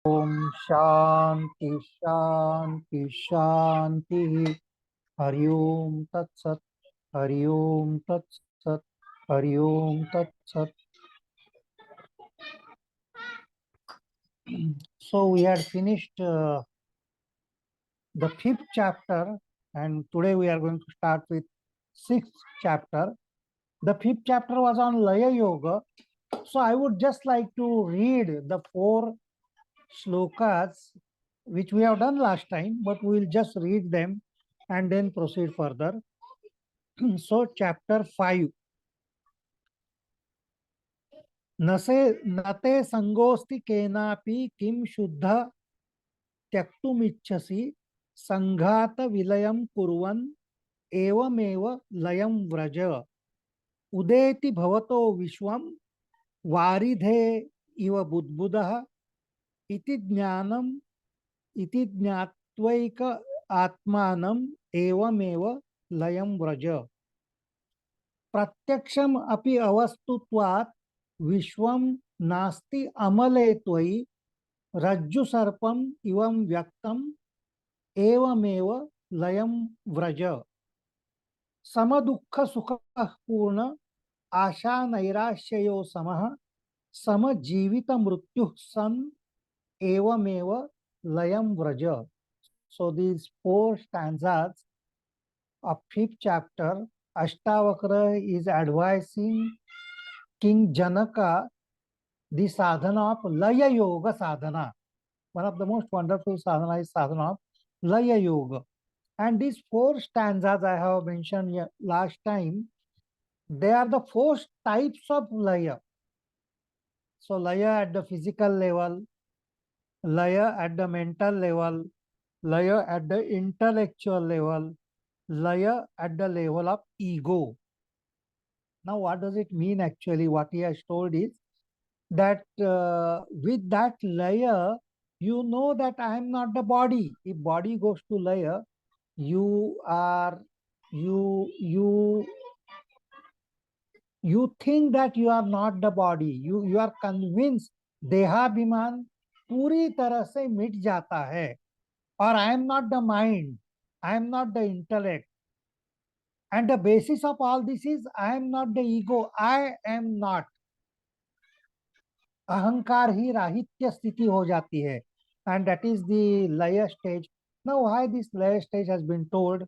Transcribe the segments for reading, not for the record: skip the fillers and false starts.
ओम शांति शांति शांति हरि ओम तत्सत हरि ओम तत्सत हरि ओम तत्सत. So we had finished the fifth chapter, and today we are going to start with sixth chapter. The fifth chapter was on Laya Yoga. So I would just like to read the four shlokas which we have done last time, but we will just read them and then proceed further. So chapter 5. नते संगोस्ति केनापि किम शुद्ध त्यक्तुमिच्छसि संघात William कुर्वन् एवमेव लयम व्रज उदेति भवतो विश्वम वारिधे इव बुद्बुदः इति ज्ञानम इति ज्ञात्वैक आत्मानम एवमेव लयम व्रज. प्रत्यक्षम अपि अवस्तुत्वात् विश्वम नास्ति अमले त्वयि रज्जु सर्पम इवं व्यक्तम एवमेव लयम व्रज. सम दुःख सुख पूर्ण आशा नैराश्ययो समः सम जीवित मृत्यु सन एवमेव लयम Vraj. So these four stanzas of fifth chapter, Ashtavakra is advising King Janaka the sadhana of Laya Yoga sadhana. One of the most wonderful sadhana is sadhana of Laya Yoga. And these four stanzas I have mentioned last time, they are the four types of Laya. So Laya at the physical level, Laya at the mental level, Laya at the intellectual level, Laya at the level of ego. Now what does it mean actually? What he has told is that with that Laya, you know that I am not the body. If body goes to Laya, you think that you are not the body. You are convinced देहाभिमान पूरी तरह से मिट जाता है. Or I am not the mind, I am not the intellect. And the basis of all this is I am not the ego, I am not. अहंकार ही राहित्य स्थिति हो जाती है. And that is the laya stage. Now why this laya stage has been told?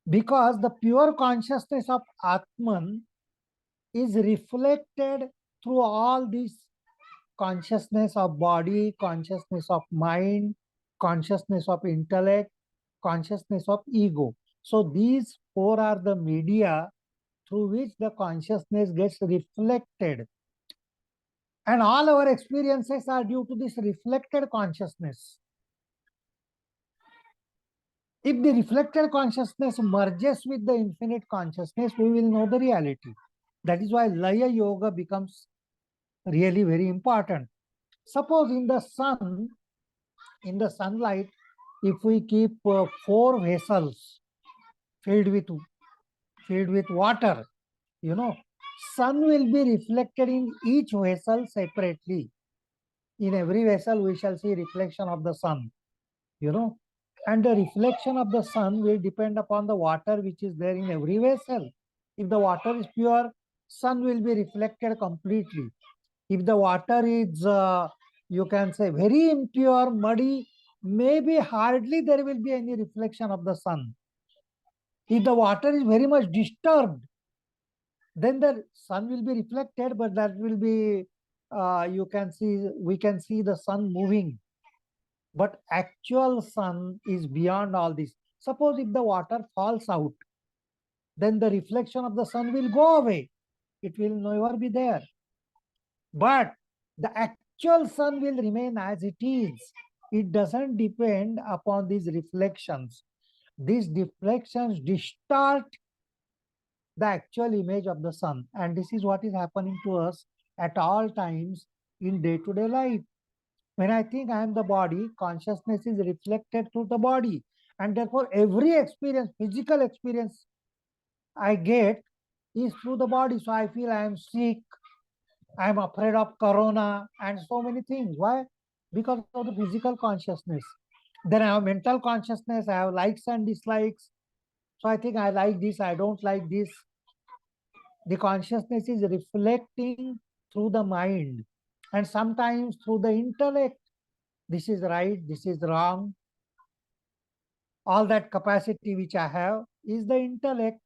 Because the pure consciousness of Atman is reflected through all these consciousness of body, consciousness of mind, consciousness of intellect, consciousness of ego. So these four are the media through which the consciousness gets reflected. And all our experiences are due to this reflected consciousness. If the reflected consciousness merges with the infinite consciousness, we will know the reality. That is why Laya Yoga becomes really very important. Suppose in the sun, in the sunlight, if we keep four vessels filled with water, sun will be reflected in each vessel separately. In every vessel, we shall see reflection of the sun, and the reflection of the sun will depend upon the water which is there in every vessel. If the water is pure, sun will be reflected completely. If the water is, you can say, very impure, muddy, maybe hardly there will be any reflection of the sun. If the water is very much disturbed, then the sun will be reflected, but that will be, we can see the sun moving. But actual sun is beyond all this. Suppose if the water falls out, then the reflection of the sun will go away. It will never be there. But the actual sun will remain as it is. It doesn't depend upon these reflections. These reflections distort the actual image of the sun. And this is what is happening to us at all times in day-to-day life. When I think I am the body, consciousness is reflected through the body. And therefore, every experience, physical experience I get is through the body. So I feel I am sick, I am afraid of corona and so many things. Why? Because of the physical consciousness. Then I have mental consciousness, I have likes and dislikes. So I think I like this, I don't like this. The consciousness is reflecting through the mind and sometimes through the intellect. This is right, this is wrong. All that capacity which I have is the intellect.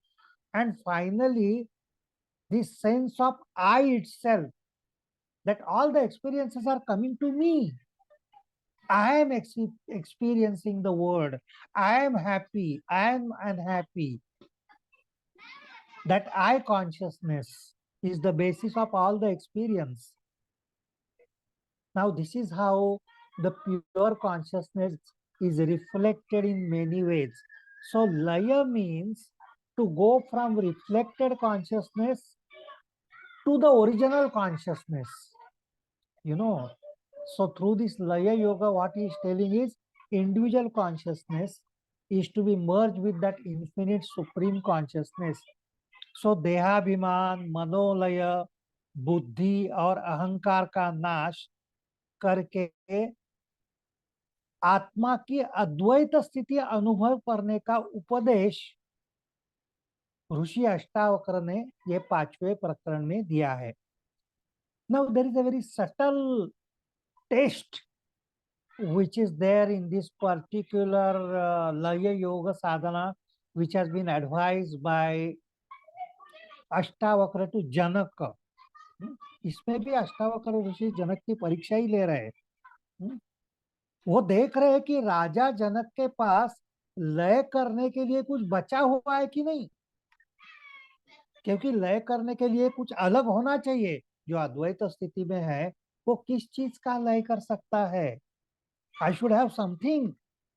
And finally, this sense of I itself, that all the experiences are coming to me. I am experiencing the world. I am happy. I am unhappy. That I consciousness is the basis of all the experience. Now, this is how the pure consciousness is reflected in many ways. So, laya means to go from reflected consciousness to the original consciousness. You know, so through this laya yoga, what he is telling is individual consciousness is to be merged with that infinite supreme consciousness. So देहाभिमान, मनोलय, बुद्धि और अहंकार का नाश करके आत्मा की अद्वैत स्थिति अनुभव करने का उपदेश ऋषि अष्टावक्र ने ये 5वें प्रकरण में दिया है. Now there is a very subtle taste which is there in this particular laya yoga sadhana, which has been advised by Ashtavakra to Janak. इसमें भी अष्टावक्र ऋषि जनक की परीक्षा ही ले रहे हैं. वो देख रहे हैं कि राजा जनक के पास लय करने के लिए कुछ बचा हुआ है कि नहीं, क्योंकि लय करने के लिए कुछ अलग होना चाहिए. जो अद्वैत स्थिति में है वो किस चीज का लय कर सकता है? I should have something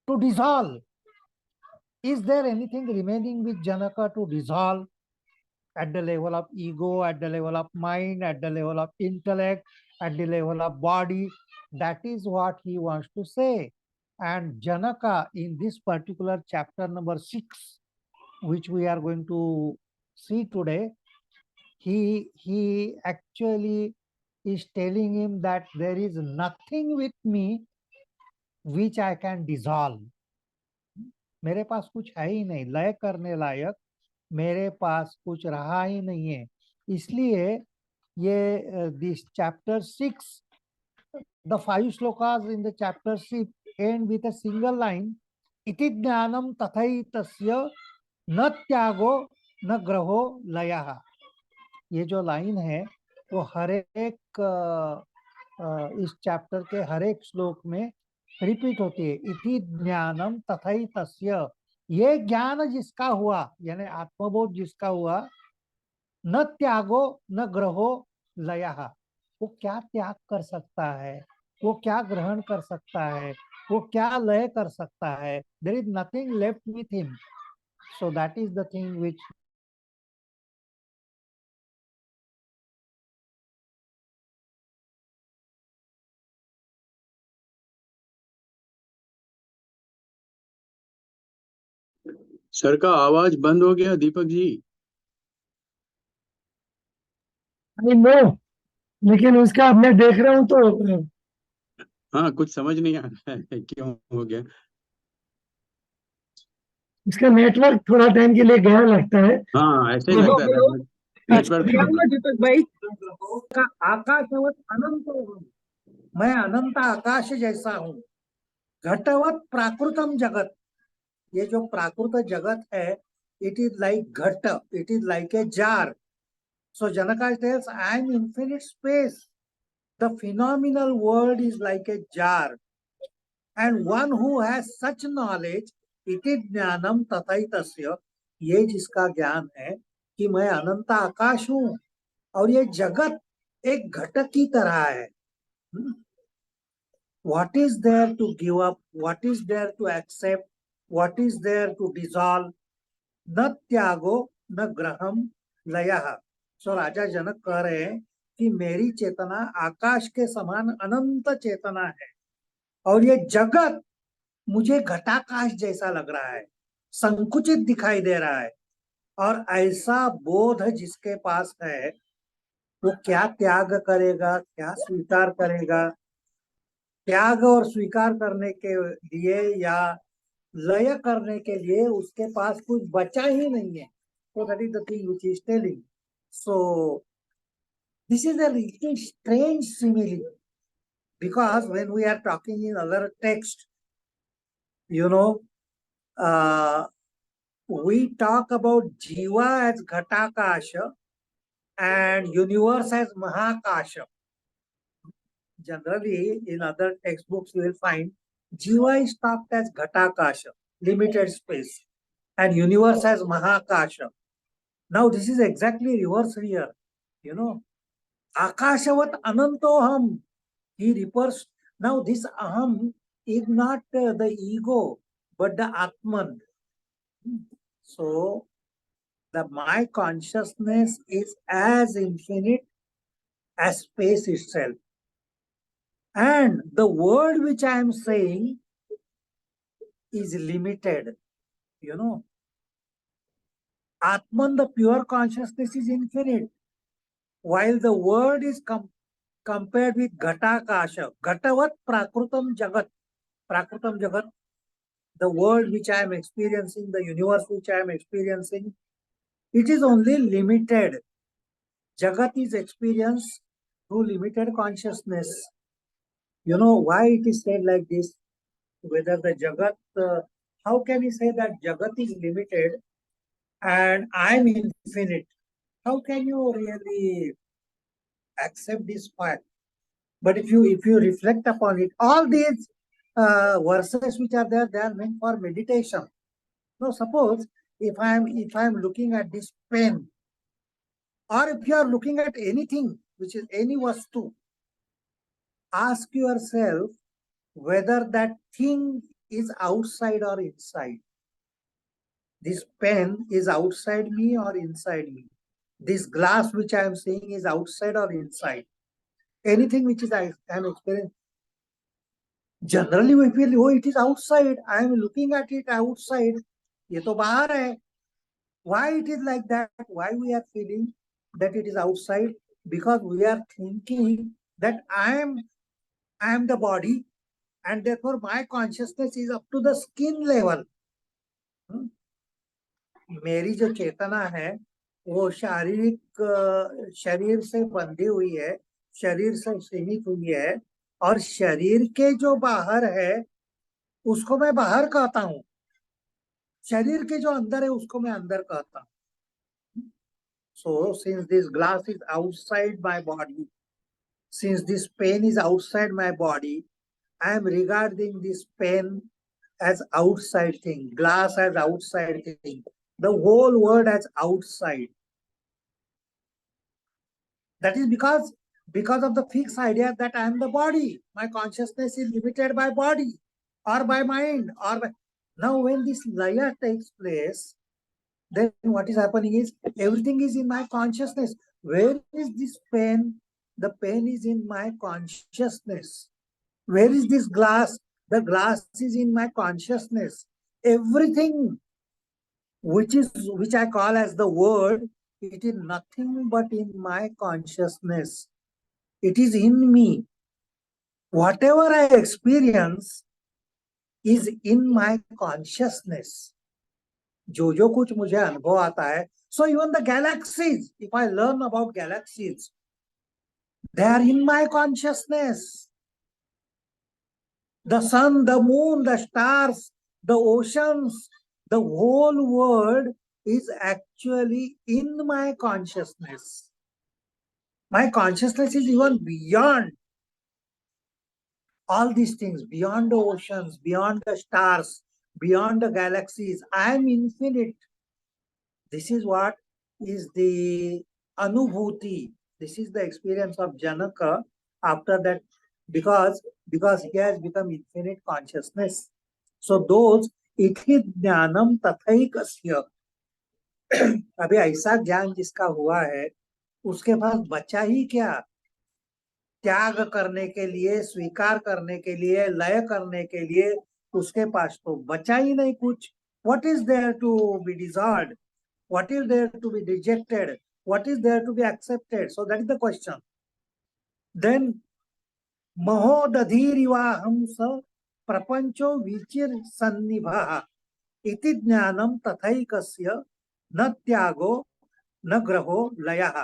to dissolve. Is there anything remaining with Janaka to dissolve at the level of ego, at the level of mind, at the level of intellect, at the level of body? That is what he wants to say. And Janaka in this particular chapter number 6, which we are going to see today, he actually is telling him that there is nothing with me which I can dissolve. मेरे पास कुछ है ही नहीं, लय करने लायक मेरे पास कुछ रहा ही नहीं है. इसलिए ये this chapter 6, the 5 shlokas in the chapter 6 end with a single line, इति ज्ञानम तथैतस्य न त्यागो न ग्रहो लयः. ये जो लाइन है वो हर एक इस चैप्टर के हर एक श्लोक में रिपीट होती है. इति ज्ञानम तथैतस्य, ये ज्ञान जिसका हुआ यानी आत्मबोध जिसका हुआ, न त्यागो न ग्रहो लयः, वो क्या त्याग कर सकता है, वो क्या ग्रहण कर सकता है, वो क्या लय कर सकता है. There is nothing left with him. So that is the thing which sir का आवाज बंद हो गया दीपक जी. आई नो, लेकिन उसका मैं देख रहा हूँ तो हाँ, कुछ समझ नहीं आ रहा है क्यों हो गया. उसका नेटवर्क थोड़ा टाइम के लिए गया लगता है. हाँ, ऐसे ही लगता था. नेटवर्क दीपक भाई का आकाशवत अनंत हूँ, मैं अनंत आकाश जैसा हूँ. घटवत प्राकृतम जगत, ये जो प्राकृत जगत है, इट इज लाइक घट, it is like a jar. So Janaka tells, I am infinite space. The phenomenal world is like a jar. And one who has such knowledge, इति ज्ञानम तथैतस्य, ये जिसका ज्ञान है कि मैं अनंत आकाश हूँ और ये जगत एक घट की तरह है. What is there to give up? What is there to accept? What is there to dissolve? न त्यागो न ग्रहम लयः. सो राजा जनक कह रहे हैं कि मेरी चेतना आकाश के समान अनंत चेतना है और ये जगत मुझे घटाकाश जैसा लग रहा है, संकुचित दिखाई दे रहा है. और ऐसा बोध जिसके पास है वो क्या त्याग करेगा, क्या स्वीकार करेगा। त्याग और स्वीकार करने के लिए या लय करने के लिए उसके पास कुछ बचा ही नहीं है। So that is the thing which he is telling. So this is a little strange simile, because when we are talking in other text, you know, we talk about Jiva as Ghatakasha and universe as Mahakasha. Generally, in other textbooks, you will find Jiva is talked as Ghatakasha, limited space, and universe as Mahakasha. Now, this is exactly reverse here. You know, Akashavat Anantoham. He refers, now this Aham is not the ego, but the Atman. So, my consciousness is as infinite as space itself. And the word which I am saying is limited. You know, Atman, the pure consciousness, is infinite, while the word is compared with Ghatakasha. Ghatavat Prakrutam Jagat. Prakrutam Jagat, the world which I am experiencing, the universe which I am experiencing, it is only limited. Jagat is experienced through limited consciousness. You know why it is said like this? Whether the Jagat, how can we say that Jagat is limited and I am infinite? How can you really accept this fact? But if you reflect upon it, all these verses which are there, they are meant for meditation. Now, suppose if I'm looking at this pen, or if you are looking at anything which is any vastu, ask yourself whether that thing is outside or inside. This pen is outside me or inside me. This glass which I am seeing is outside or inside. Anything which is I am experiencing. Generally we feel, oh, it is outside. I am looking at it outside. ये तो बाहर है. Why it is like that? Why we are feeling that it is outside? Because we are thinking that I am the body, and therefore my consciousness is up to the skin level. मेरी जो चेतना है वो शारीरिक शरीर से बंधी हुई है, शरीर से सीमित हुई है, और शरीर के जो बाहर है उसको मैं बाहर कहता हूँ, शरीर के जो अंदर है उसको मैं अंदर कहता हूँ. So, since this glass is outside my body, since this pen is outside my body, I am regarding this pen as outside thing, glass as outside thing, the whole world as outside. That is because of the fixed idea that I am the body. My consciousness is limited by body or by mind. Now when this laya takes place, then what is happening is everything is in my consciousness. Where is this pen? The pen is in my consciousness. Where is this glass? The glass is in my consciousness. Everything which I call as the word, it is nothing but in my consciousness. It is in me. Whatever I experience is in my consciousness. जो कुछ मुझे अनुभव आता है, so even the galaxies, if I learn about galaxies, they are in my consciousness. The sun, the moon, the stars, the oceans, the whole world is actually in my consciousness. My consciousness is even beyond all these things, beyond the oceans, beyond the stars, beyond the galaxies. I am infinite. This is what is the anubhuti. This is the experience of Janaka after that, because he has become infinite consciousness. So those इति ज्ञानम तथैकस्य, अभी ऐसा ज्ञान जिसका हुआ है उसके पास बचा ही क्या? त्याग करने के लिए, स्वीकार करने के लिए, लय करने के लिए उसके पास तो बचा ही नहीं कुछ. What is there to be desired? What is there to be rejected? what is there to be accepted? So that is the question. Then महोदधीरिवाहं स प्रपंचो विचिर सन्निभः इति ज्ञानम तथैकस्य न त्यागो न ग्रहो लयः.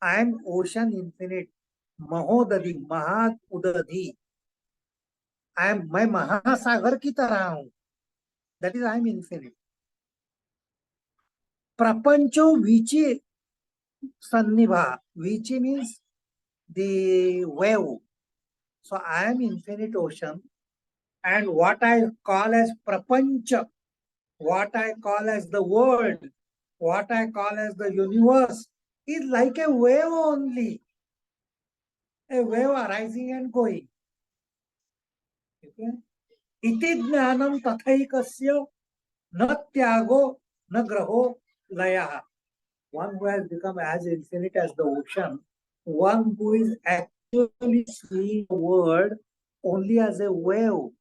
I am ocean infinite. महोदधि महा उदधि. मैं महासागर की तरह हूं. That is I am infinite. प्रपंचो विचि सन्निभः. Vichi means the wave. So I am infinite ocean, and what I call as prapancha, what I call as the world, what I call as the universe is like a wave only. A wave arising and going. Okay? Iti jnanam tathaikasya na tyago na graho layaha. One who has become as infinite as the ocean, one who is actually seeing the world only as a wave.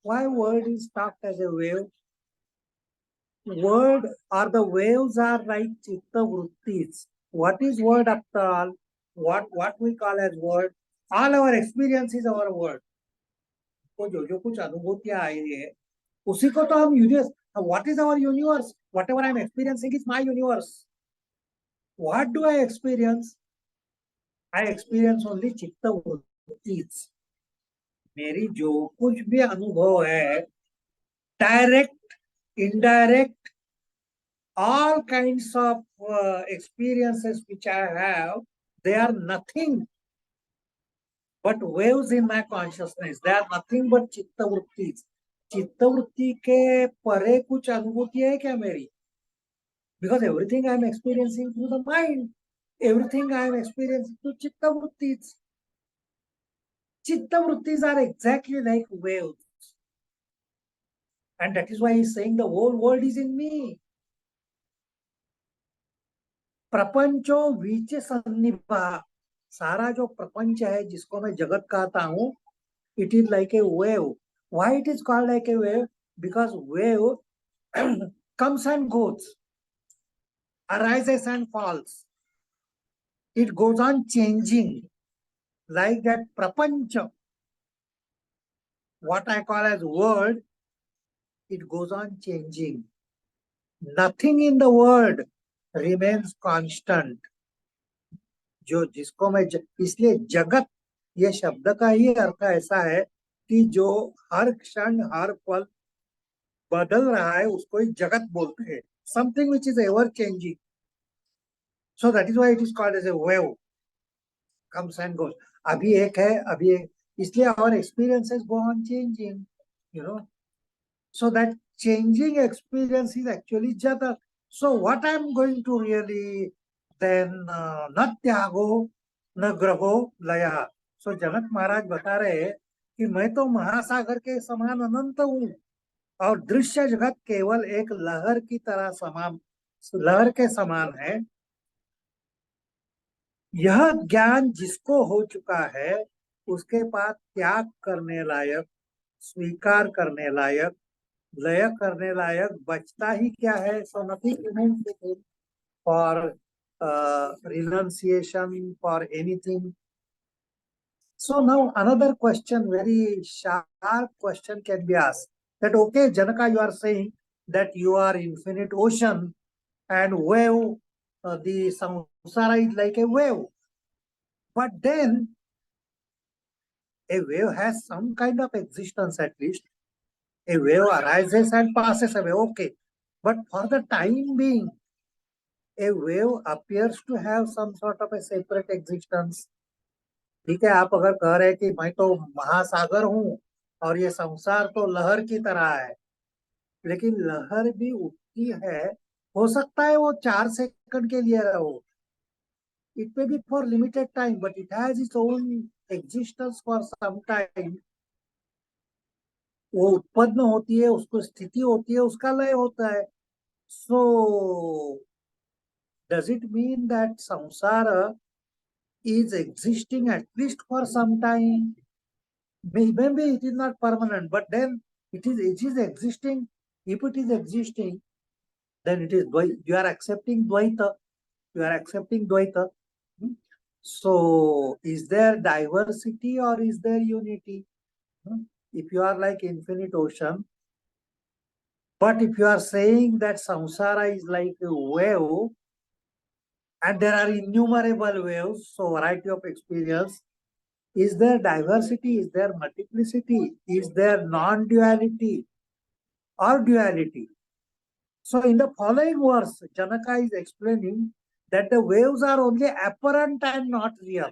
Why world is talked as a wave? Word or the waves are like chitta vrittis. What is word after all? What we call as word? All our experience is our word. तो जो कुछ अनुभूतियां आई है उसी को तो हम universe. What is our universe? Whatever I am experiencing is my universe. What do I experience? I experience only chitta vrittis. मेरी जो कुछ भी अनुभव है, direct, indirect, all kinds of experiences which I have, they are nothing but waves in my consciousness. They are nothing but chitta vrittis. चित्त वृत्ति के परे कुछ अनुभूति है क्या मेरी? Because everything I am experiencing through the mind, everything I am experiencing through chitta vrittis. Chitta vrittis are exactly like waves, and that is why he is saying the whole world is in me. प्रपंचो विच सन्निभा. सारा जो प्रपंच है जिसको मैं जगत कहता हूं, it is like a wave. Why it is called like a wave? Because wave comes and goes, arises and falls. It goes on changing, like that prapancha, what I call as world, it goes on changing. Nothing in the world remains constant. जो जिसको मैं इसलिए जगत, ये शब्द का ही अर्थ ऐसा है कि जो हर क्षण हर पल बदल रहा है उसको ही जगत बोलते हैं. Something which is ever changing. So that is why it is called as a wave. Comes and goes. अभी एक है, अभी एक, इसलिए our experiences go on changing, you know. So that changing experience is actually jada. So what I am going to really then na tyago na graho laya. So जनक महाराज बता रहे हैं कि मैं तो महासागर के समान अनंत हूँ और दृश्य जगत केवल एक लहर की तरह समान, लहर के समान है. यह ज्ञान जिसको हो चुका है उसके पास त्याग करने लायक, स्वीकार करने लायक, लय करने लायक बचता ही क्या है? So nothing for renunciation, for anything. So now another question, very sharp question can be asked, that okay, Janaka, you are saying that you are infinite ocean and wave, the samsara is like a wave. But then a wave has some kind of existence at least. A wave arises and passes away, okay. But for the time being, a wave appears to have some sort of a separate existence. ठीक है, आप अगर कह रहे हैं कि मैं तो महासागर हूं और ये संसार तो लहर की तरह है, लेकिन लहर भी उठती है. हो सकता है वो 4 सेकंड के लिए हो. It may be for limited time, but it has its own existence for some time. वो उत्पन्न होती है, उसको स्थिति होती है, उसका लय होता है. So does it mean that samsara is existing at least for some time? Maybe it is not permanent, but then it is existing. If it is existing, then it is you are accepting dvaita. You are accepting Dvaita. Hmm? So, is there diversity or is there unity? Hmm? If you are like infinite ocean, but if you are saying that samsara is like a wave, and there are innumerable waves, so variety of experience, is there diversity? Is there multiplicity? Is there non-duality or duality? So in the following verse, Janaka is explaining that the waves are only apparent and not real.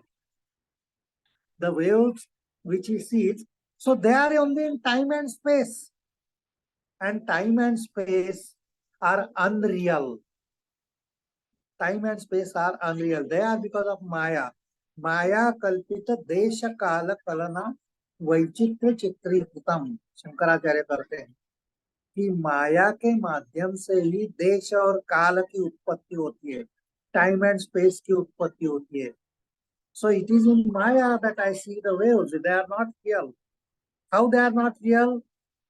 The waves which he sees, so they are only in time and space. And time and space are unreal. Time and space are unreal. They are because of Maya. Maya kalpita desha kala kalana वैचित्र चित्रीकृतम Shankaracharya करते हैं कि माया के माध्यम से ही देश और काल की उत्पत्ति होती है, टाइम एंड स्पेस की उत्पत्ति होती है. So it is in Maya that I see the waves. They are not real. How they are not real?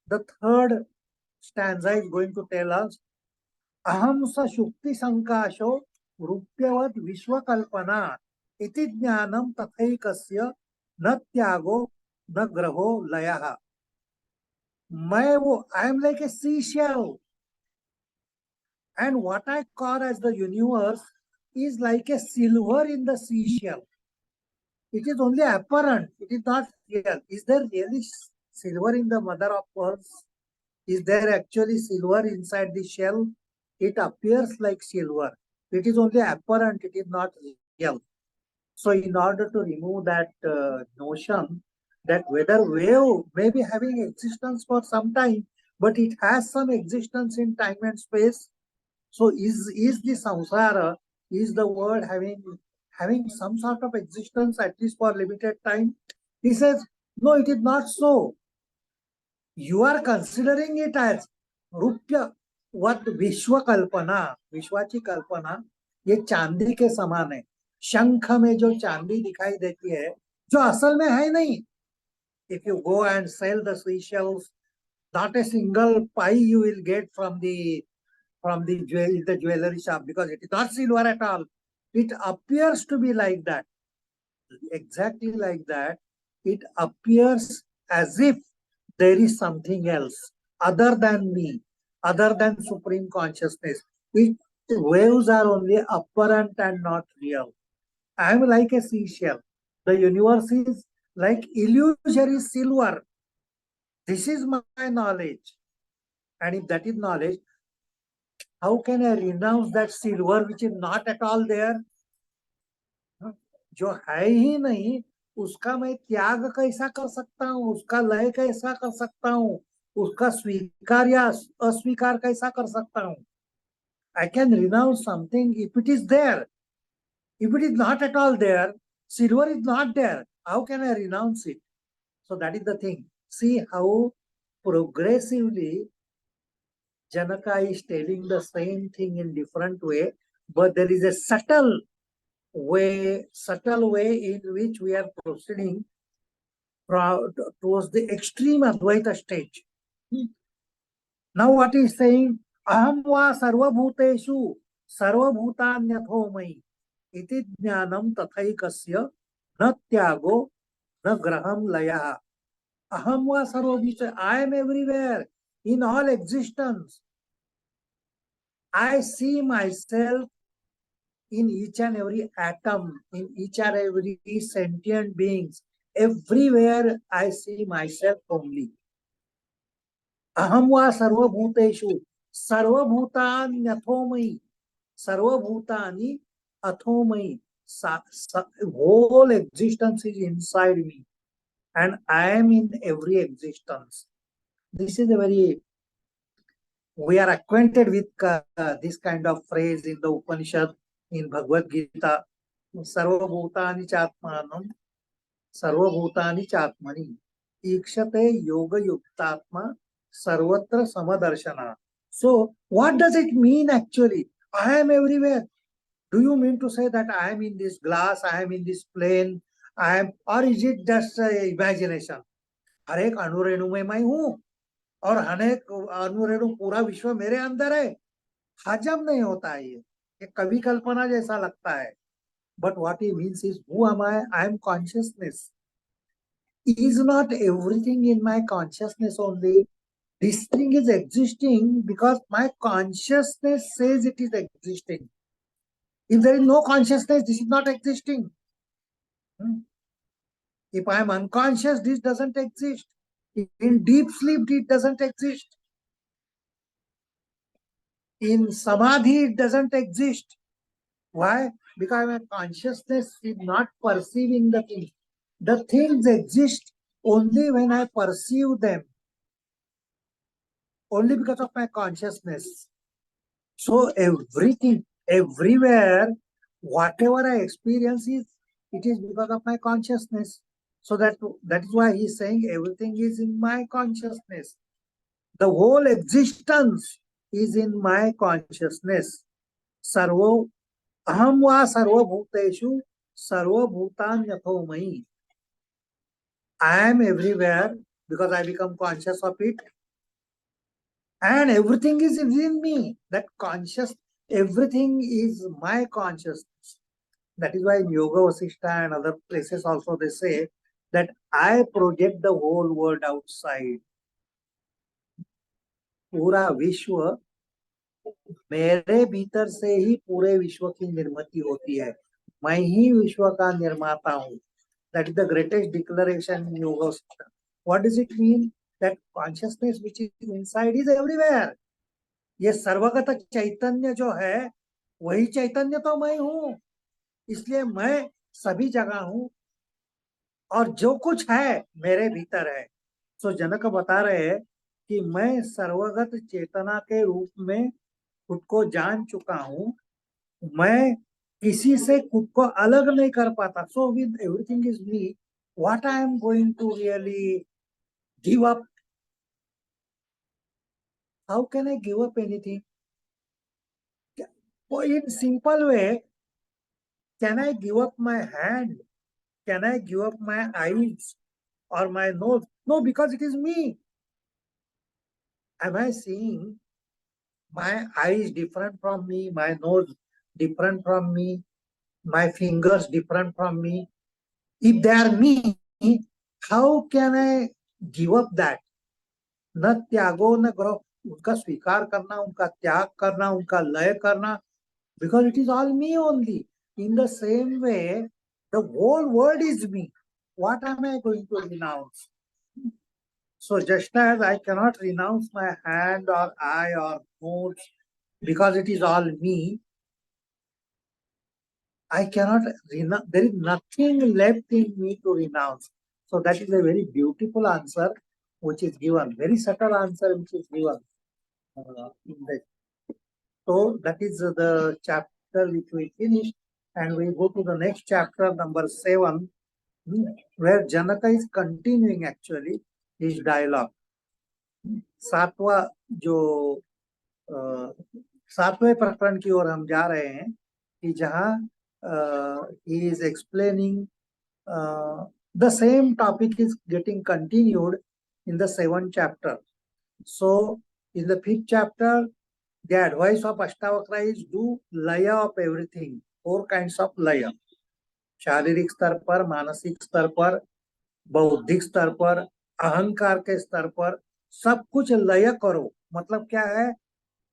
The third stanza is going to tell us. Aham sa shukti sankasho रूप्यवत विश्वकल्पना इति ज्ञानम तथैकस्य न त्यागो न ग्रहो लयः. मैं वो I am like a seashell, and what I call as the universe is like a silver in the seashell. It is only apparent. It is not real. Is there really silver in the mother of pearls? Is there actually silver inside the shell? It appears like silver. It is only apparent. It is not real. So in order to remove that notion that whether wave may be having existence for some time, but it has some existence in time and space. So is the samsara, is the world having some sort of existence at least for limited time? He says, no, it is not so. You are considering it as रूप्य वत विश्व कल्पना, विश्वाची कल्पना ये चांदी के समान है. शंख में जो चांदी दिखाई देती है जो असल में है नहीं. If you go and sell the seashells, not a single pie you will get from the jewelry shop because it is not silver at all. It appears to be like that. Exactly like that. It appears as if there is something else other than me, other than supreme consciousness. Waves are only apparent and not real. I am like a seashell. The universe is like illusory silver. This is my knowledge. And if that is knowledge, how can I renounce that silver which is not at all there? जो है ही नहीं उसका मैं त्याग कैसा कर सकता हूँ, उसका लय कैसा कर सकता हूँ, उसका स्वीकार या अस्वीकार कैसा कर सकता हूँ? I can renounce something if it is there. If it is not at all there, silver is not there. How can I renounce it? So that is the thing. See how progressively Janaka is telling the same thing in different way, but there is a subtle way in which we are proceeding towards the extreme Advaita stage. Now what he is saying, aham va sarvabhuteshu sarvabhutanyatho mayi iti jnanam tathaikasya na tyago na graham layah. Aham va sarvabhuteshu, I am everywhere in all existence. I see myself in each and every atom, in each and every sentient beings. Everywhere I see myself only. Aham va sarvabhuteshu sarvabhutanyathomayi. Sarvabhutani athomayi. Whole existence is inside me. And I am in every existence. This is a very... We are acquainted with this kind of phrase in the Upanishad, in Bhagavad Gita. Sarvabhutani chatmanam, sarvabhutani chatmani, ikshate yoga yuktatma, sarvatra samadarshana. So, what does it mean actually? I am everywhere. Do you mean to say that I am in this glass, I am in this plane, or is it just imagination? हर एक अणुरेणु में मैं हूँ और अनेक अणुरेणु पूरा विश्व मेरे अंदर है. हजम नहीं होता है ये. ये कवि कल्पना जैसा लगता है, but what he means is, who am I? I am consciousness. Is not everything in my consciousness only. This thing is existing because my consciousness says it is existing. If there is no consciousness, this is not existing. If I am unconscious, this doesn't exist. In deep sleep, it doesn't exist. In samadhi, it doesn't exist. Why? Because my consciousness is not perceiving the things. The things exist only when I perceive them. Only because of my consciousness. So everything, everywhere, whatever I experience it is because of my consciousness. So that is why he's saying everything is in my consciousness. The whole existence is in my consciousness. Sarvo aham va sarvabhuteshu sarvabhutanyatho mayi. I am everywhere because I become conscious of it. And everything is within me. That conscious, everything is my consciousness. That is why in Yoga Vasishta and other places also they say that I project the whole world outside. पूरा विश्व मेरे भीतर से ही पूरे विश्व की निर्मिति होती है. मैं ही विश्व का निर्माता हूँ. That is the greatest declaration in Yoga Vasishta. What does it mean? That consciousness which is inside is everywhere. ये सर्वगत चैतन्य जो है वही चैतन्य तो मैं हूं, इसलिए मैं सभी जगह हूं और जो कुछ है मेरे भीतर है. सो जनक बता रहे हैं कि मैं सर्वगत चेतना के रूप में खुद को जान चुका हूं. मैं किसी से खुद को अलग नहीं कर पाता. So with everything is me, what I am going to really give up? How can I give up anything? In simple way, can I give up my hand? Can I give up my eyes or my nose? No, because it is me. Am I seeing my eyes different from me, my nose different from me, my fingers different from me? If they are me, how can I give up that? न त्यागो न करो. उनका स्वीकार करना, उनका त्याग करना, उनका लय करना, because it is all me only. In the same way, the whole world is me. What am I going to renounce? So just as I cannot renounce my hand or eye or nose because it is all me, I cannot renounce. There is nothing left in me to renounce. So that is a very beautiful answer which is given. Very subtle answer which is given in the. So that is the chapter which we finished, and we go to the next chapter, number 7, where Janaka is continuing actually his dialogue. सातवां जो सातवें प्रकरण की ओर हम जा रहे हैं कि जहाँ he is explaining the same topic is getting continued in the 7th chapter. So in the 5th chapter, the advice of Ashtavakra is do laya of everything. 4 kinds of laya. शारीरिक स्तर पर, मानसिक स्तर पर, बौद्धिक स्तर पर, अहंकार के स्तर पर सब कुछ लय करो. मतलब क्या है?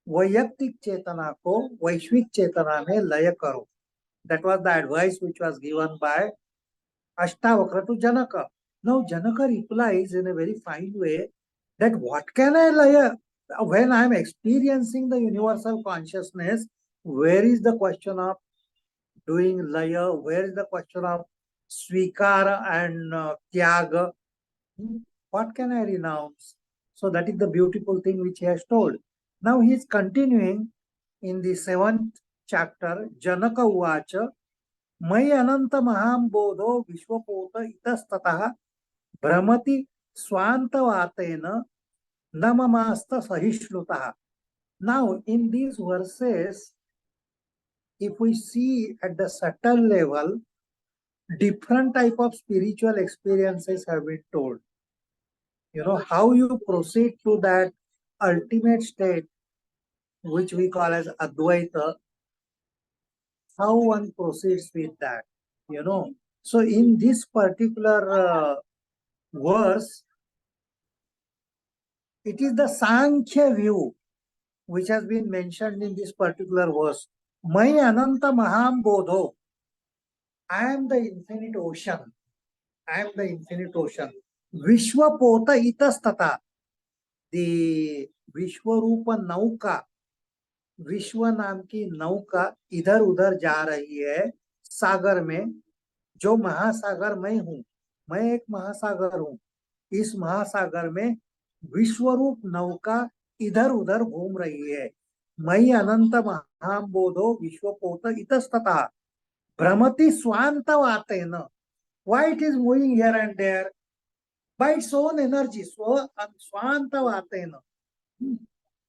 वैयक्तिक चेतना को वैश्विक चेतना में लय करो. That was the advice which was given by Ashtavakra to Janaka. Now Janaka replies in a very fine way that what can I lay when I am experiencing the universal consciousness? Where is the question of doing laya? Where is the question of svikara and tyaga? What can I renounce? So that is the beautiful thing which he has told. Now he is continuing in the 7th chapter. Janaka uvacha मयि अनंत महां बोधो विश्वपोत इतस्ततः भ्रमति स्वान्तवातेन न ममास्त सहिष्णुतः. Now in these verses, if we see at the subtle level, different type of spiritual experiences have been told. You know, how you proceed to that ultimate state, which we call as Advaita, how one proceeds with that, you know. So in this particular verse, it is the Sankhya view which has been mentioned in this particular verse. Mai Ananta Maham Bodho. I am the infinite ocean. I am the infinite ocean. Vishwapota Itastata. The Vishwarupa Nauka, विश्व नाम की नौका इधर उधर जा रही है सागर में. जो महासागर मैं हूं, मैं एक महासागर हूं. इस महासागर में विश्वरूप नौका इधर उधर घूम रही है. मयि अनंत महाबोधो विश्वपोत इतस्ततः भ्रमति स्वांतवातेन. Why it is moving here and there? By its own energy. स्वांतवातेन.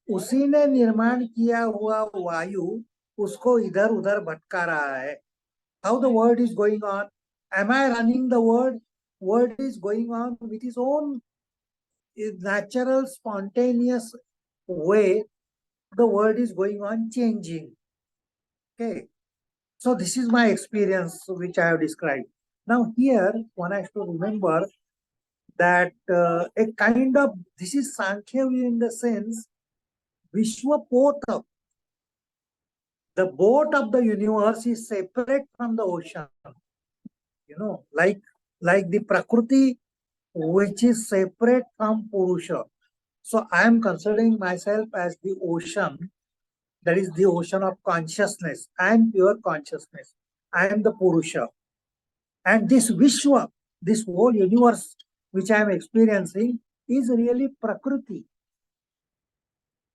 उसी ने निर्माण किया हुआ वायु उसको इधर उधर भटका रहा है. How the word is going on? Am I running the word? Word is going on with its own natural, spontaneous way. The word is going on changing. Okay. So this is my experience which I have described. Now here one has to remember that a kind of, this is Sankhya view in the sense, Vishwapota. The boat of the universe is separate from the ocean. You know, like the Prakriti, which is separate from Purusha. So I am considering myself as the ocean, that is the ocean of consciousness. I am pure consciousness. I am the Purusha. And this Vishwa, this whole universe which I am experiencing is really Prakriti.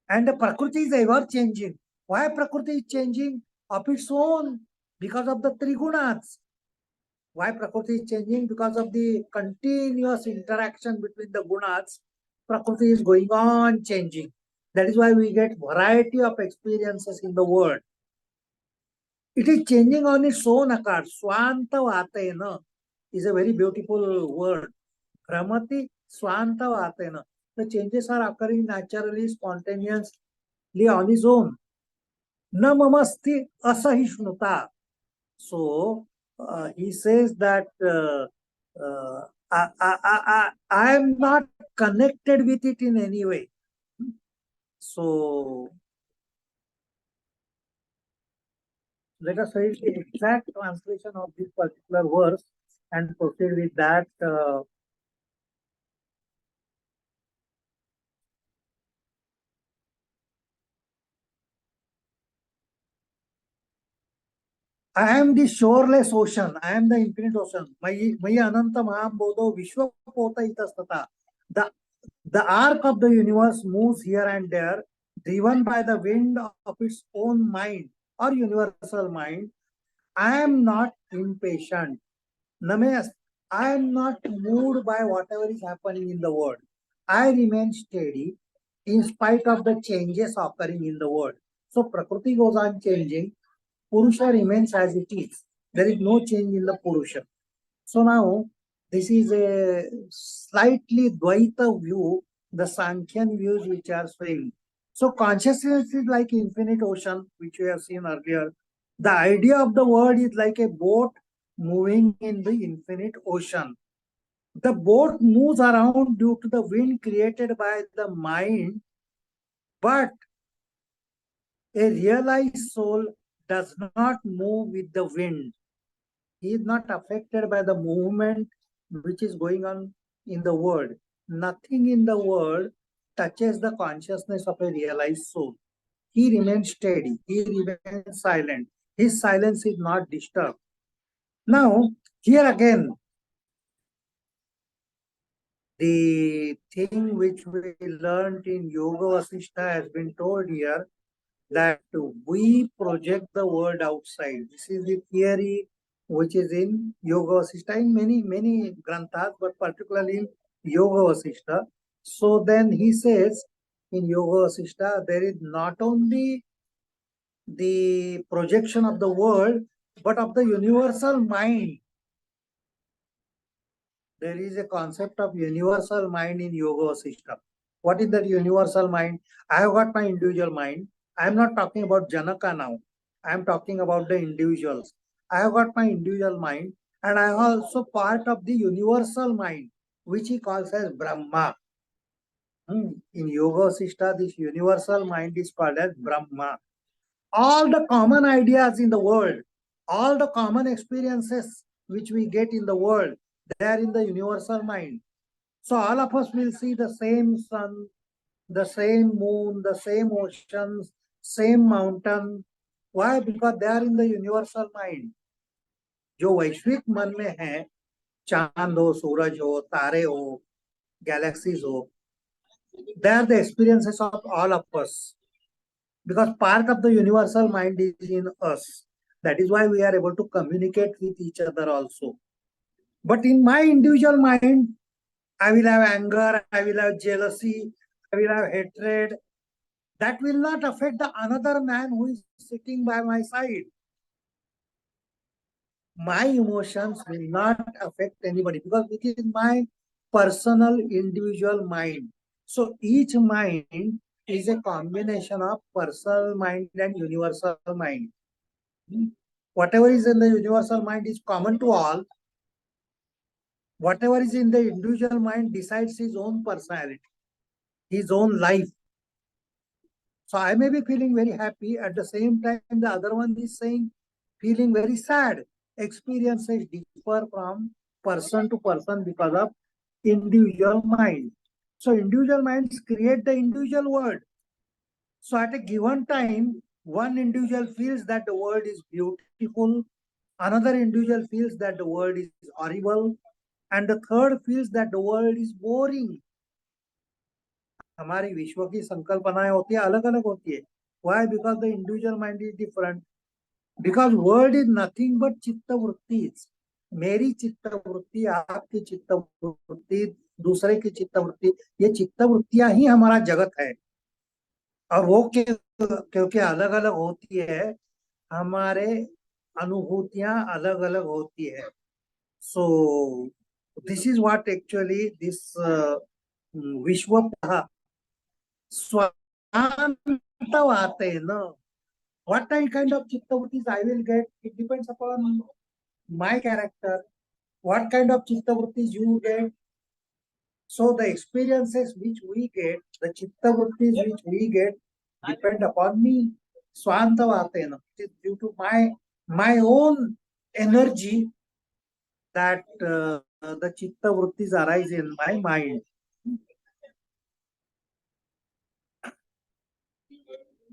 And the Prakriti is ever changing. Why Prakriti is changing? Of its own, because of the three gunas. Why Prakriti is changing? Because of the continuous interaction between the gunas. Prakriti is going on changing. That is why we get variety of experiences in the world. It is changing on its own account. Swanta is a very beautiful word. Brahmati Swanta. The changes are occurring naturally, spontaneously on its own. Na mamasti asahishnuta. So he says that I am not connected with it in any way. So let us read the exact translation of this particular verse and proceed with that. I am the shoreless ocean. I am the infinite ocean. Maya Ananta Maham Bodho Vishwapota Itastata. The arc of the universe moves here and there, driven by the wind of its own mind or universal mind. I am not impatient. I am not moved by whatever is happening in the world. I remain steady in spite of the changes occurring in the world. So Prakriti goes on changing. Purusha remains as it is. There is no change in the Purusha. So now, this is a slightly Dvaita view, the Sankhyan views which are saying. So consciousness is like infinite ocean, which we have seen earlier. The idea of the word is like a boat moving in the infinite ocean. The boat moves around due to the wind created by the mind, but a realized soul does not move with the wind. He is not affected by the movement which is going on in the world. Nothing in the world touches the consciousness of a realized soul. He remains steady. He remains silent. His silence is not disturbed. Now, here again, the thing which we learned in Yoga Vasishtha has been told here, that we project the world outside. This is the theory which is in Yoga Vasishtha, in many granthas, but particularly in Yoga Vasishtha. So then he says in Yoga Vasishtha, there is not only the projection of the world, but of the universal mind. There is a concept of universal mind in Yoga Vasishtha. What is that universal mind? I have got my individual mind. I am not talking about Janaka now. I am talking about the individuals. I have got my individual mind, and I am also part of the universal mind, which he calls as Brahma. In Yoga Sishta, this universal mind is called as Brahma. All the common ideas in the world, all the common experiences which we get in the world, they are in the universal mind. So all of us will see the same sun, the same moon, the same oceans, same mountain. Why? Because they are in the universal mind. जो वैश्विक मन में है, चांद हो, सूरज हो, तारे हो, गैलेक्सीज हो, they are the experiences of all of us. Because part of the universal mind is in us. That is why we are able to communicate with each other also. But in my individual mind, I will have anger, I will have jealousy, I will have hatred. That will not affect the another man who is sitting by my side. My emotions will not affect anybody because it is my personal individual mind. So each mind is a combination of personal mind and universal mind. Whatever is in the universal mind is common to all. Whatever is in the individual mind decides his own personality, his own life. So I may be feeling very happy. At the same time, the other one is saying, feeling very sad. Experiences differ from person to person because of individual mind. So individual minds create the individual world. So at a given time, one individual feels that the world is beautiful, another individual feels that the world is horrible, and the third feels that the world is boring. हमारी विश्व की संकल्पनाएं होती है, अलग अलग होती है. Why? Because the individual mind is different. Because world is nothing but चित्त वृत्तिज. मेरी चित्त वृत्ति, आपकी चित्त वृत्ति, दूसरे की चित्त वृत्ति, ये चित्त वृत्तियां ही हमारा जगत है. और वो क्योंकि अलग अलग होती है, हमारे अनुभूतियां अलग अलग होती है. So this is what actually this विश्व स्वांतवातेन. What kind of chittavrittis I will get, it depends upon my character. What kind of chittavrittis you get. So the experiences which we get, the chittavrittis which we get, depend upon me. Swantavatena. It is due to my own energy that the chittavrittis arise in my mind.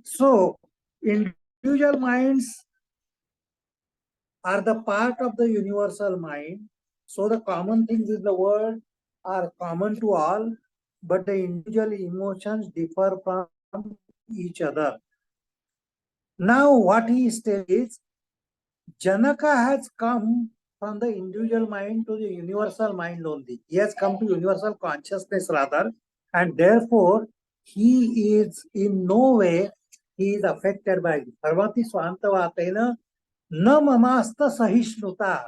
So individual minds are the part of the universal mind. So the common things in the world are common to all, but the individual emotions differ from each other. Now what he states, Janaka has come from the individual mind to the universal mind only. He has come to universal consciousness rather, and therefore he is in no way he is affected by it. Parvati Swantavatena na mamasta sahisnuta.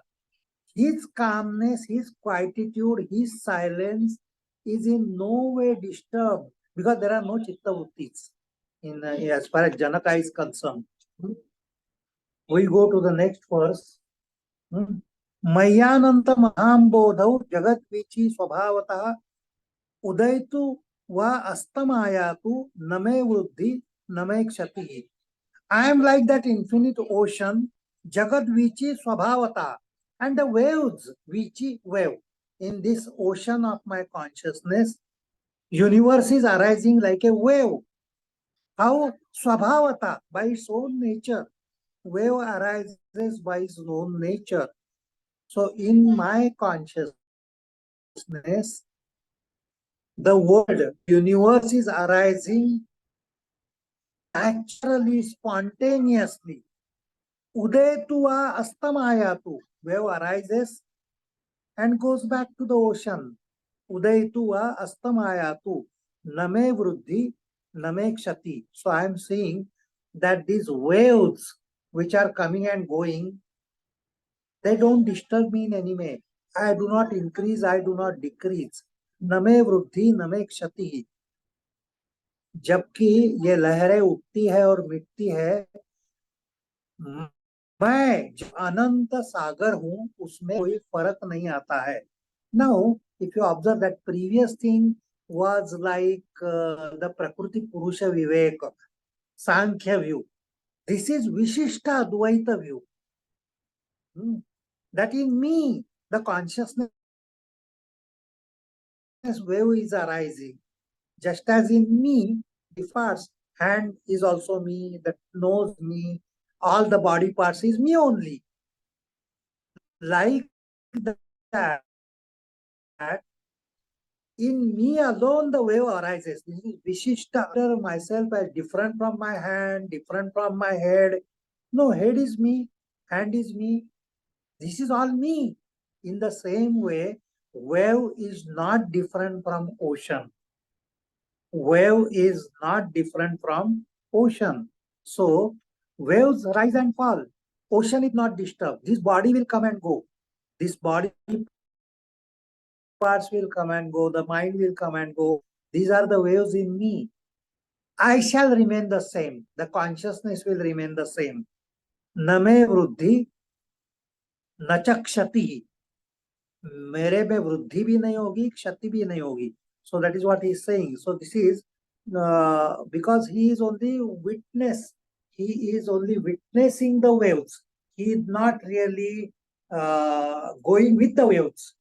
His calmness, his quietude, his silence is in no way disturbed because there are no chitta vrittis in as far as Janaka is concerned. We go to the next verse. मय्यानंत महाम्बोधौ जगत वीची स्वभावतः उदयतु वा अस्तमायातु न मे वृद्धि न मे क्षति. I am like that infinite ocean, Jagat Vichi Swabhavata, and the waves, Vichi wave, in this ocean of my consciousness, universe is arising like a wave. How? Swabhavata, by its own nature. Wave arises by its own nature. So in my consciousness, the world, universe is arising naturally, spontaneously. Udayatu va astamayatu. Wave arises and goes back to the ocean. Udayatu va astamayatu. Name vruddhi, name kshati. So I am saying that these waves which are coming and going, they don't disturb me in any way. I do not increase, I do not decrease. Name vruddhi, name kshati. जबकि ये लहरें उठती है और मिटती है, मैं जो अनंत सागर हूं उसमें कोई फर्क नहीं आता है. Now if you observe that previous thing was like the Prakriti Purusha Vivek, Sankhya view. This is Vishishta Advaita view. That in me, the consciousness wave is arising. Just as in me, the first hand is also me, the nose me, all the body parts is me only. Like that, in me alone the wave arises. This is Vishishta. Myself as different from my hand, different from my head. No, head is me, hand is me. This is all me. In the same way, wave is not different from ocean. Wave is not different from ocean. So, waves rise and fall. Ocean is not disturbed. This body will come and go. This body parts will come and go. The mind will come and go. These are the waves in me. I shall remain the same. The consciousness will remain the same. न मे वृद्धि न च क्षति. मेरे में वृद्धि भी नहीं होगी, क्षति भी नहीं होगी. So that is what he is saying. So this is because he is only witness. He is only witnessing the waves. He is not really going with the waves.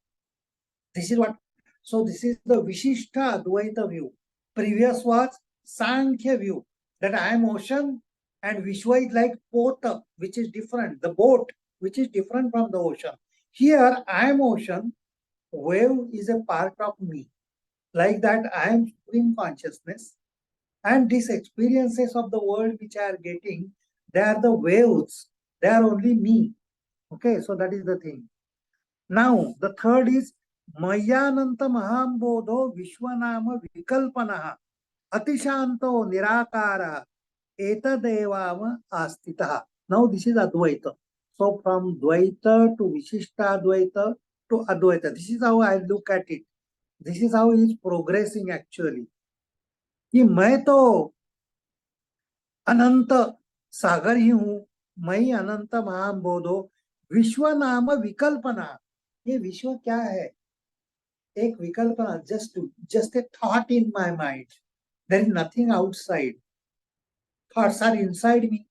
This is what. So this is the Vishishta Advaita view. Previous was Sankhya view, that I am ocean and Vishwa is like pota, which is different. The boat, which is different from the ocean. Here I am ocean, wave is a part of me. Like that, I am supreme consciousness. And these experiences of the world which I are getting, they are the waves. They are only me. Okay, so that is the thing. Now, the third is Mayananta Mahambodho Vishwanama Vikalpanaha Atishanto Nirakara Etadevam Astitaha. Now, this is Advaita. So, from Dvaita to Vishishta Advaita to Advaita. This is how I look at it. This is how he is progressing actually. कि मैं तो अनंत सागर ही हूं, मैं ही अनंत महाबोधो. विश्व नाम विकल्पना. ये विश्व क्या है? एक विकल्पना, just a thought in my mind. There is nothing outside. Thoughts are inside me.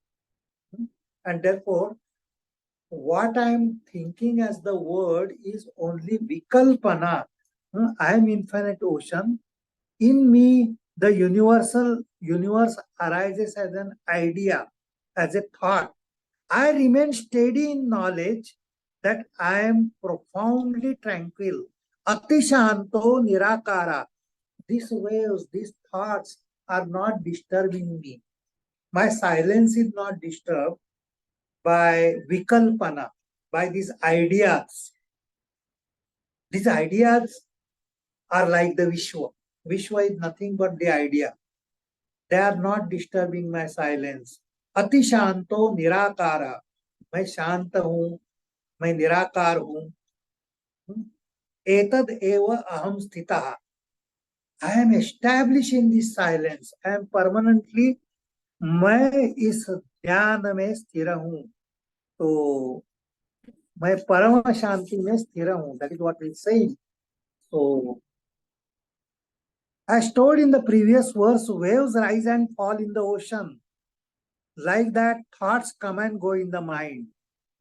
And therefore, what I am thinking as the word is only vikalpana. I am infinite ocean. In me, the universe arises as an idea, as a thought. I remain steady in knowledge that I am profoundly tranquil. Atishanto nirakara. These waves, these thoughts are not disturbing me. My silence is not disturbed by vikalpana, by these ideas. These ideas are like the Vishwa. Vishwa is nothing but the idea. They are not disturbing my silence. Ati shanto nirakara. मैं शांत हूं, मैं निराकार हूं. एतद एव अहम स्थितः. I am established in this silence. I am permanently. मैं इस ध्यान में स्थिर हूं. तो मैं परम शांति में स्थिर हूं. That is what he is saying. So, as told in the previous verse, waves rise and fall in the ocean. Like that, thoughts come and go in the mind.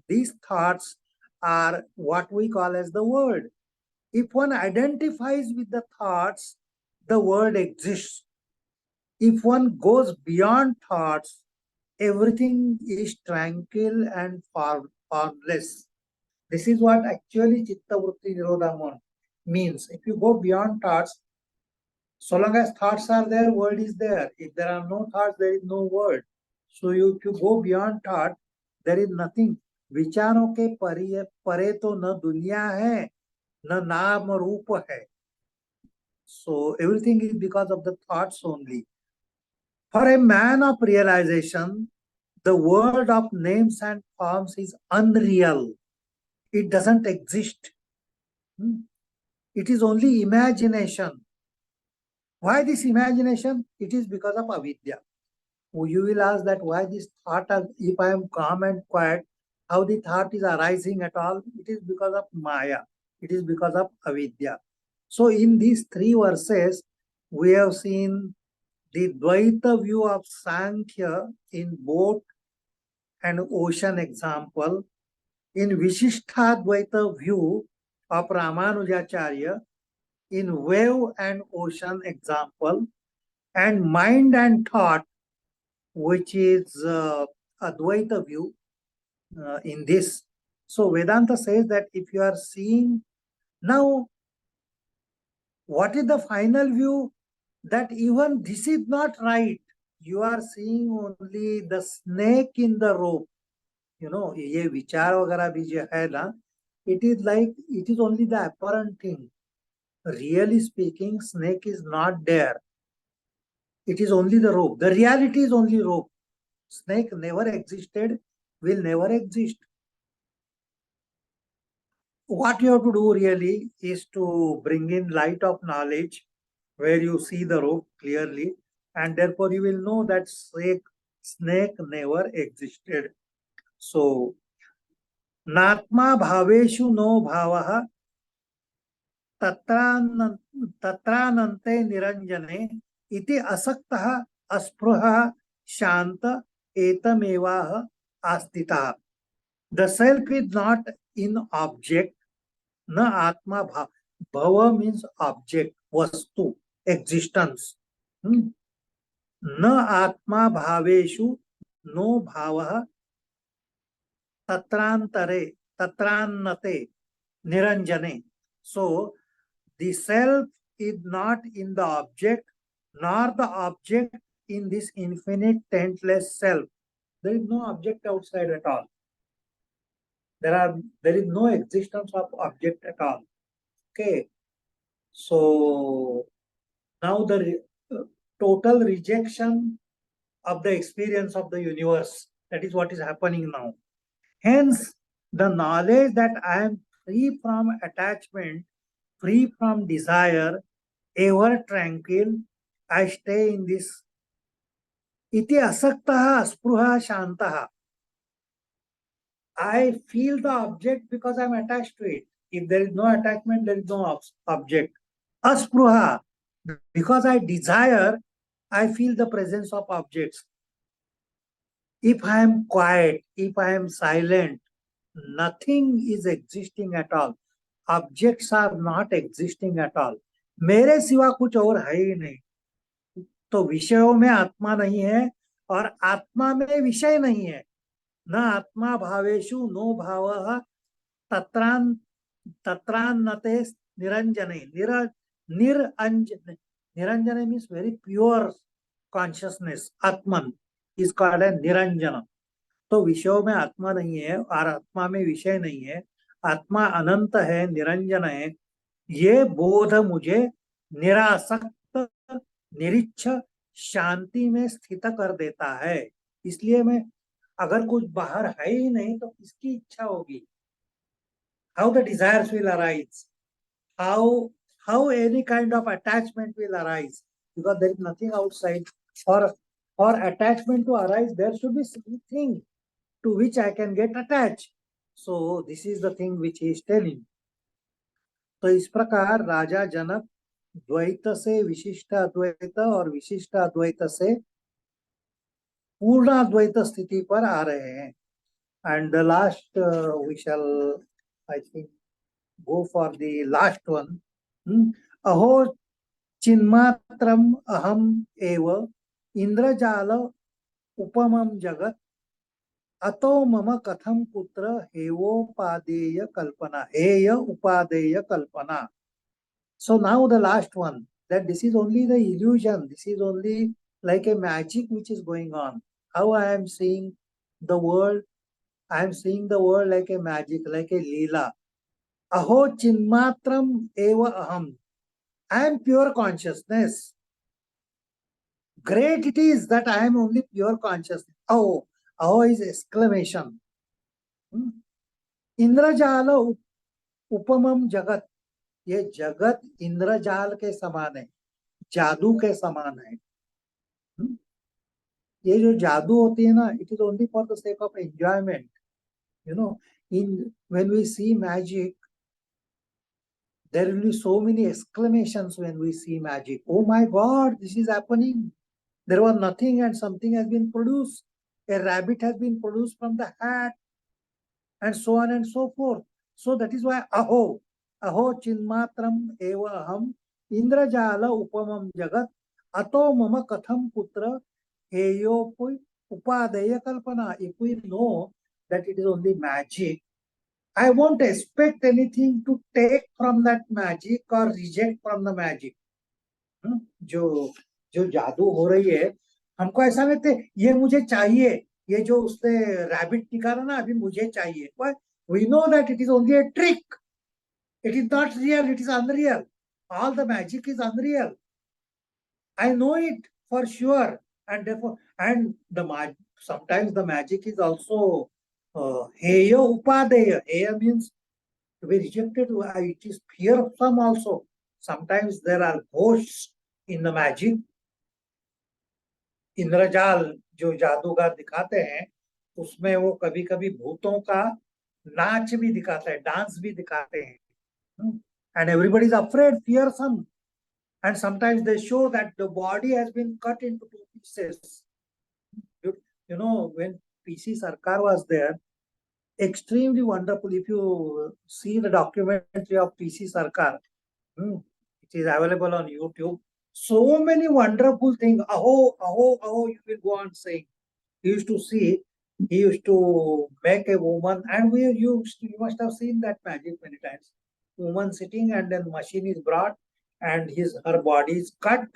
These thoughts are what we call as the word. If one identifies with the thoughts, the word exists. If one goes beyond thoughts, everything is tranquil and formless. This is what actually Chitta Vritti Nirodha means. If you go beyond thoughts, so long as thoughts are there, word is there. If there are no thoughts, there is no word. So if you go beyond thought, there is nothing. विचारों के परे तो न दुनिया है, न नाम रूप है. So everything is because of the thoughts only. For a man of realization, the world of names and forms is unreal. It doesn't exist. It is only imagination. Why this imagination? It is because of avidya. You will ask that why this thought, if I am calm and quiet, how the thought is arising at all? It is because of Maya. It is because of avidya. So in these three verses, we have seen the Dvaita view of Sankhya in boat and ocean example, in Vishishtadvaita view of Ramanujacharya in wave and ocean example, and mind and thought, which is Advaita view in this. So Vedanta says that if you are seeing now, what is the final view? That even this is not right. You are seeing only the snake in the rope. You know, ये विचार वगैरह भी जो है ना, it is like, it is only the apparent thing. Really speaking, snake is not there. It is only the rope. The reality is only rope. Snake never existed, will never exist. What you have to do really is to bring in light of knowledge where you see the rope clearly, and therefore you will know that snake never existed. So, natma bhaveshu no bhavaha तत्रानन्ते निरंजने इति असक्तः अस्पृहः शांत एतमेवाह आस्थितः. The self is not in object, na atma bhava. Bhava means object, vastu, existence. Na atma bhaveshu no bhavah tatrannate niranjane. So the self is not in the object, nor the object in this infinite tentless self. There is no object outside at all. There is no existence of object at all. Okay. So now the total rejection of the experience of the universe, that is what is happening now. Hence, the knowledge that I am free from attachment, free from desire, ever tranquil, I stay in this. Iti asaktaha aspruha shantaha. I feel the object because I am attached to it. If there is no attachment, there is no object. Aspruha, because I desire, I feel the presence of objects. If I am quiet, if I am silent, nothing is existing at all. Objects are not existing at all. मेरे सिवा कुछ और है ही नहीं. तो विषयों में आत्मा नहीं है और आत्मा में विषय नहीं है. न आत्मा भावेषु नो भावः तत्रान्नते निरंजने. Niranjana means very pure consciousness. Atman is called a Niranjana. तो विषयों में आत्मा नहीं है और आत्मा में विषय नहीं है. आत्मा अनंत है, निरंजन है. ये बोध मुझे निरासक्त, निरीच्छ, शांति में स्थित कर देता है. इसलिए मैं, अगर कुछ बाहर है ही नहीं तो किसकी इच्छा होगी? How the desires will arise? How any kind of attachment will arise? Because there is nothing outside. For attachment to arise, there should be something to which I can get attached. So this is the thing which he is telling. तो इस प्रकार राजा जनक द्वैत से विशिष्ट अद्वैत और विशिष्ट अद्वैत से पूर्ण अद्वैत स्थिति पर आ रहे हैं. And the last we shall, I think, go for the last one. अहो चिन्मात्रम अहम एव इंद्रजाल उपमम जगत अतो मम कथम पुत्र हेयोपादेय कल्पना, हेय उपादेय कल्पना. So now the last one, that this is only the illusion, this is only like a magic which is going on. How I am seeing the world? I am seeing the world like a magic, like a leela. Aho chinmatram eva aham. I am pure consciousness. Great it is that I am only pure consciousness. Aho is exclamation. इंद्रजाल उपमम जगत. ये जगत इंद्रजाल के समान है, जादू के समान है. ये जो जादू होती है ना, it is only for the sake of enjoyment. You know, when we see magic, there will be so many exclamations when we see magic. Oh my God, this is happening. There was nothing and something has been produced. A rabbit has been produced from the hat, and so on and so forth. So that is why aho chinmatram eva aham indrajala upamam jagat ato mama katham putra heyo upadeya kalpana. If we know that it is only magic, I won't expect anything to take from that magic or reject from the magic. जो जो जादू हो रही है, हमको ऐसा लगता है ये मुझे चाहिए, ये जो उसने रैबिट निकाला ना अभी मुझे चाहिए, but we know that it is only a trick. It is not real, it is unreal. All the magic is unreal. I know it for sure, and therefore, and sometimes the magic is also heya upadeya. Heya means to be rejected. It is fearsome also. Sometimes there are ghosts in the magic. इंद्रजाल जो जादूगर दिखाते हैं उसमें वो कभी कभी भूतों का नाच भी दिखाते हैं, डांस भी दिखाते हैं, and everybody is afraid, fearsome, and sometimes they show that the body has been cut into two pieces. You know, when PC Sarkar was there, extremely wonderful. If you see the documentary of PC Sarkar, it is available on YouTube. So many wonderful things. Aho, aho, aho, you will go on saying. He used to make a woman, and you must have seen that magic many times. Woman sitting, and then machine is brought, and her body is cut,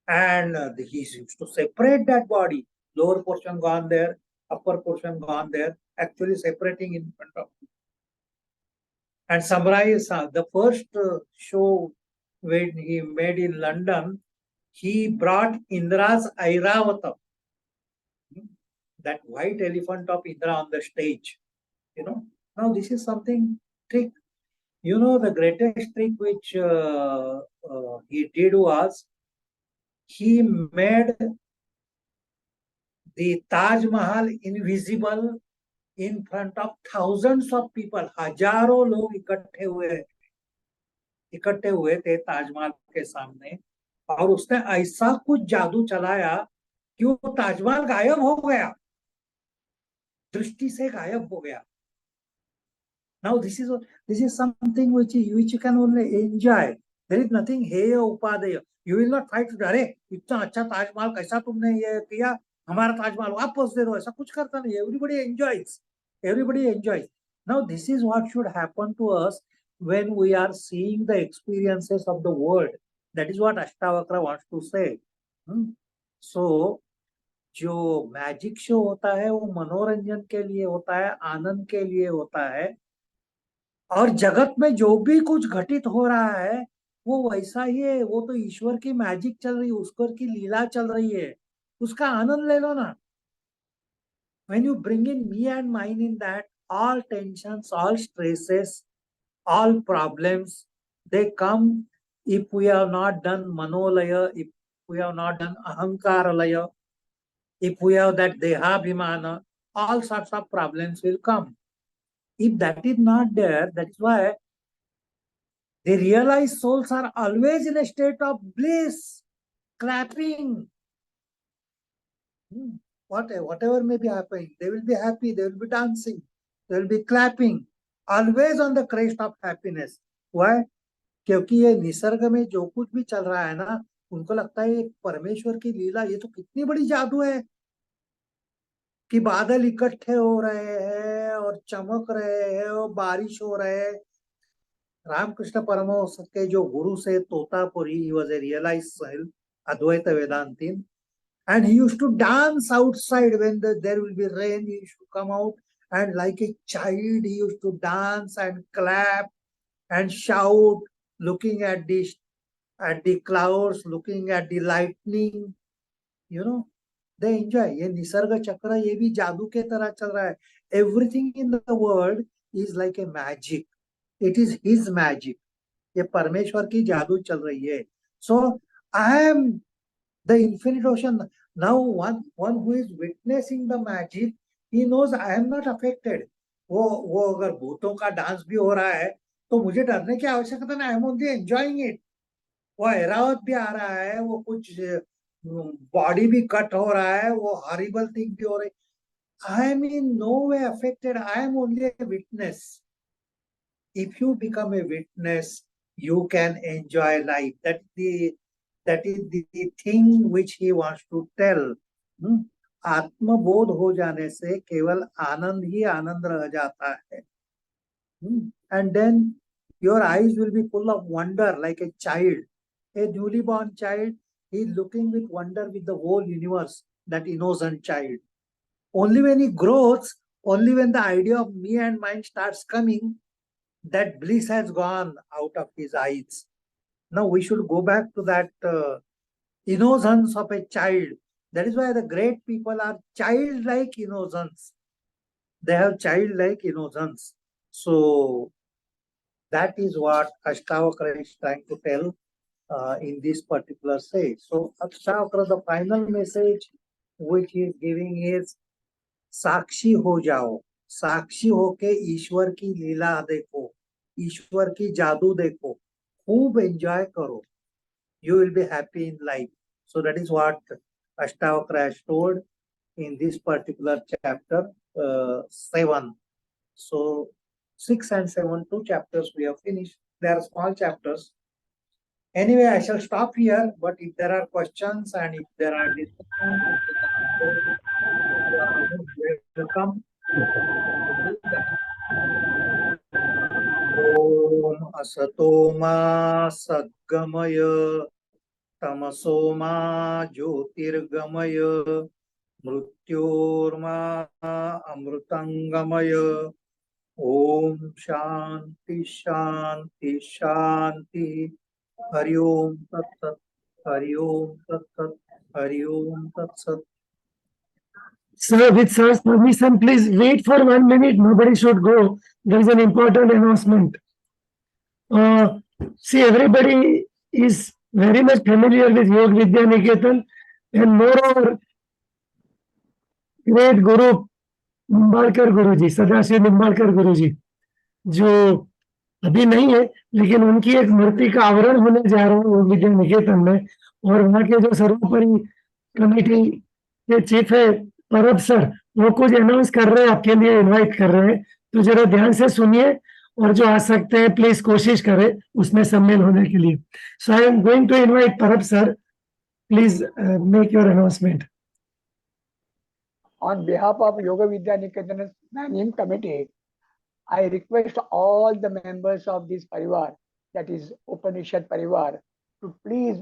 and he used to separate that body. Lower portion gone there, upper portion gone there, actually separating in front of you. And summarize the first show when he made in London, he brought Indra's Airavatam, that white elephant of Indra on the stage. Now this is something trick. The greatest trick which he did was he made the Taj Mahal invisible in front of thousands of people. हजारों लोग इकट्ठे हुए थे ताजमहल के सामने, और उसने ऐसा कुछ जादू चलाया कि वो ताजमहल गायब हो गया, दृष्टि से गायब हो गया. Now this is something which you can only enjoy. There is nothing heya upadaya. You will not fight. अरे इतना अच्छा ताजमहल कैसा तुमने ये किया, हमारा ताजमहल वापस दे दो, ऐसा कुछ करता नहीं. Everybody enjoys. Now this is what should happen to us when we are seeing the experiences of the world. That is what Ashtavakra wants to say. So जो मैजिक शो होता है वो मनोरंजन के लिए होता है, आनंद के लिए होता है, और जगत में जो भी कुछ घटित हो रहा है वो वैसा ही है. वो तो ईश्वर की मैजिक चल रही है, ईश्वर की लीला चल रही है, उसका आनंद ले लो ना. When you bring in me and mine in that, all tensions, all stresses, all problems, they come if we have not done manolaya, if we have not done ahankaralaya, if we have that dehabhimana, all sorts of problems will come. If that is not there, that is why the realized souls are always in a state of bliss, clapping. Whatever may be happening, they will be happy, they will be dancing, they will be clapping, always on the crest of happiness. Why? क्योंकि ये निसर्ग में जो कुछ भी चल रहा है ना, उनको लगता है ये परमेश्वर की लीला, ये तो कितनी बड़ी जादू है कि बादल इकट्ठे हो रहे हैं और चमक रहे हैं और बारिश हो रहे है. रामकृष्ण परमहंस के जो गुरु से Totapuri, he was a realized soul, Advaita Vedantin, and he used to dance outside when there will be rain. He used to come out and like a child he used to dance and clap and shout, looking at the clouds, looking at the lightning. They enjoy. ये निसर्ग चक्र ये भी जादू के तरह चल रहा है. Everything in the world is like a magic. It is his magic. ये परमेश्वर की जादू चल रही है. So I am the infinite ocean. Now one who is witnessing the magic, he knows I am not affected. वो अगर भूतों का डांस भी हो रहा है तो मुझे डरने की आवश्यकता नहीं, आई एम ओनली एंजॉयिंग इट. वो ऐरावत भी आ रहा है, वो कुछ बॉडी भी कट हो रहा है, वो हॉरिबल थिंग भी हो रही, I am in no way affected, I am only a witness. If you become a witness, you can enjoy life. That is the thing which he wants to tell. आत्मबोध हो जाने से केवल आनंद ही आनंद रह जाता है. And then your eyes will be full of wonder like a child. A newly born child, he is looking with wonder with the whole universe, that innocent child. Only when he grows, only when the idea of me and mine starts coming, that bliss has gone out of his eyes. Now we should go back to that innocence of a child. That is why the great people are childlike innocence. They have childlike innocence. So that is what Ashtavakra is trying to tell in this particular say. So Ashtavakra, the final message which he is giving is साक्षी हो जाओ. साक्षी होके ईश्वर की लीला देखो, ईश्वर की जादू देखो, खूब enjoy करो. You will be happy in life. So that is what Ashtavakra has told in this particular chapter 7. So 6 and 7, 2 chapters we have finished. They are small chapters. Anyway, I shall stop here, but if there are questions and if there are discussions, you are most welcome. ओम असतो मा सद्गमय तमसो मा ज्योतिर्गमय मृत्योर्मा अमृतंगमय. ओम शांति शांति शांति. हरि ओम तत्सत. हरि ओम तत्सत. हरि ओम तत्सत. Sir, with sir's permission, please wait for 1 minute. Nobody should go. There is an important announcement. See, everybody is very much familiar with Yoga Vidya Niketan, and moreover, great Guru Nimbalkar गुरु जी, सदाशिव निम्बाड़कर गुरु जी, जो अभी नहीं है लेकिन उनकी एक मूर्ति का आवरण होने जा रहा है वो विद्या निकेतन में. और वहाँ के जो सर्वोपरि कमेटी के चीफ है परब सर, वो कुछ अनाउंस कर रहे हैं, आपके लिए इनवाइट कर रहे हैं, तो जरा ध्यान से सुनिए और जो आ सकते हैं प्लीज कोशिश करें उसमें सम्मिल होने के लिए. So I am going to invite Parab sir, please make your announcement. On behalf of Yoga Vidya Niketan Managing Committee, I request all the members of this parivar, that is Upanishad Parivar, to please